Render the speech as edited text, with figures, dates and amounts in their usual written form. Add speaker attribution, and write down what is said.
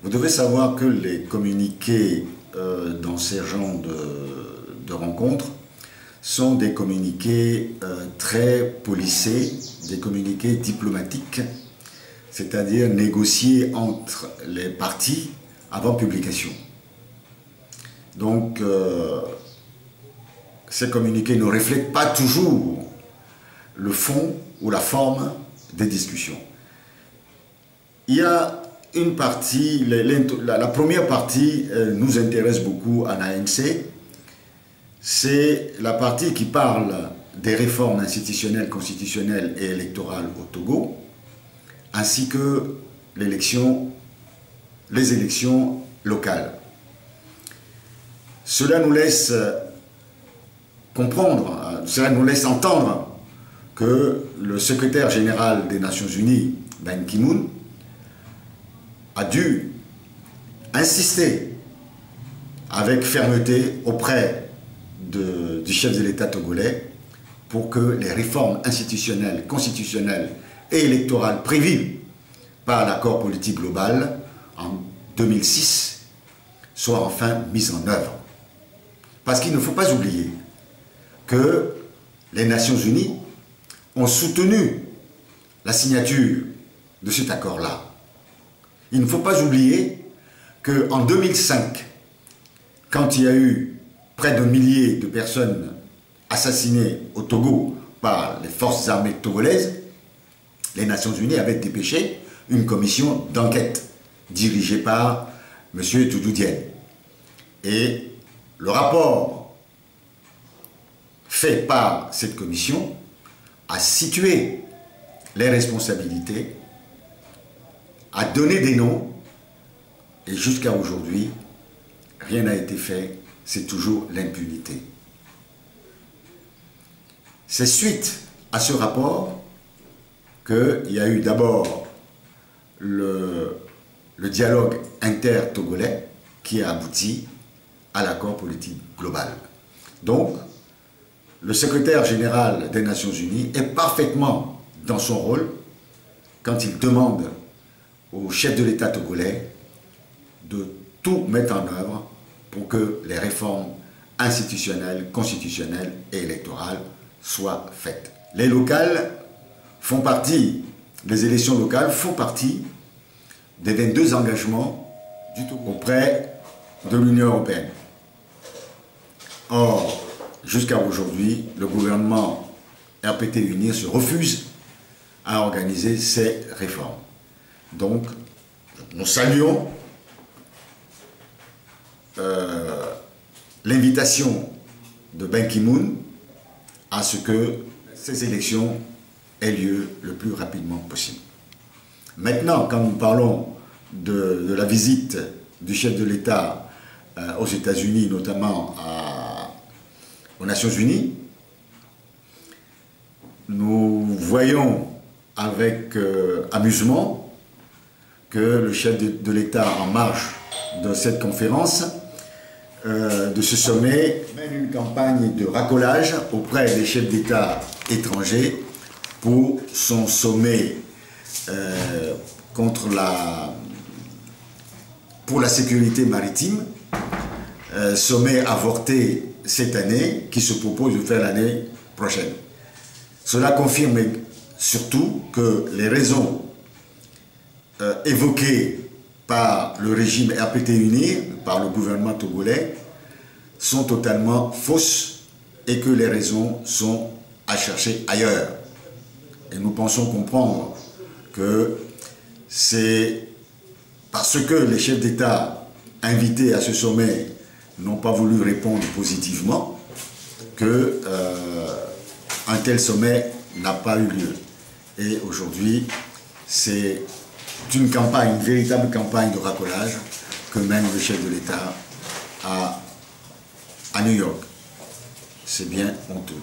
Speaker 1: Vous devez savoir que les communiqués dans ces genres de rencontres sont des communiqués très policés, des communiqués diplomatiques, c'est-à-dire négociés entre les parties avant publication. Donc, ces communiqués ne reflètent pas toujours le fond ou la forme des discussions. Il y a une partie, la première partie nous intéresse beaucoup à l'ANC, c'est la partie qui parle des réformes institutionnelles, constitutionnelles et électorales au Togo, ainsi que les élections locales. Cela nous laisse comprendre, cela nous laisse entendre que le secrétaire général des Nations Unies, Ban Ki-moon, a dû insister avec fermeté auprès du chef de l'État togolais pour que les réformes institutionnelles, constitutionnelles et électorales prévues par l'accord politique global en 2006 soient enfin mises en œuvre. Parce qu'il ne faut pas oublier que les Nations Unies ont soutenu la signature de cet accord-là. Il ne faut pas oublier qu'en 2005, quand il y a eu près d'un millier de personnes assassinées au Togo par les forces armées togolaises, les Nations Unies avaient dépêché une commission d'enquête dirigée par M. Doudou Diène. Et le rapport fait par cette commission a situé les responsabilités, a donné des noms, et jusqu'à aujourd'hui, rien n'a été fait, c'est toujours l'impunité. C'est suite à ce rapport qu'il y a eu d'abord le dialogue inter-togolais qui a abouti à l'accord politique global. Donc, le secrétaire général des Nations Unies est parfaitement dans son rôle quand il demande au chef de l'État togolais de tout mettre en œuvre pour que les réformes institutionnelles, constitutionnelles et électorales soient faites. Les locales font partie, les élections locales font partie des 22 engagements du Togo auprès de l'Union européenne. Or, jusqu'à aujourd'hui, le gouvernement RPT-UNIR se refuse à organiser ces réformes. Donc, nous saluons l'invitation de Ban Ki-moon à ce que ces élections aient lieu le plus rapidement possible. Maintenant, quand nous parlons de la visite du chef de l'État aux États-Unis, notamment aux Nations Unies, nous voyons avec amusement que le chef de l'État, en marge de cette conférence, de ce sommet, mène une campagne de racolage auprès des chefs d'État étrangers pour son sommet pour la sécurité maritime, sommet avorté cette année, qui se propose de faire l'année prochaine. Cela confirme surtout que les raisons évoquées par le régime RPT-UNIR, par le gouvernement togolais, sont totalement fausses et que les raisons sont à chercher ailleurs. Et nous pensons comprendre que c'est parce que les chefs d'État invités à ce sommet n'ont pas voulu répondre positivement que un tel sommet n'a pas eu lieu. Et aujourd'hui, c'est une campagne, une véritable campagne de racolage que mène le chef de l'État à New York. C'est bien honteux.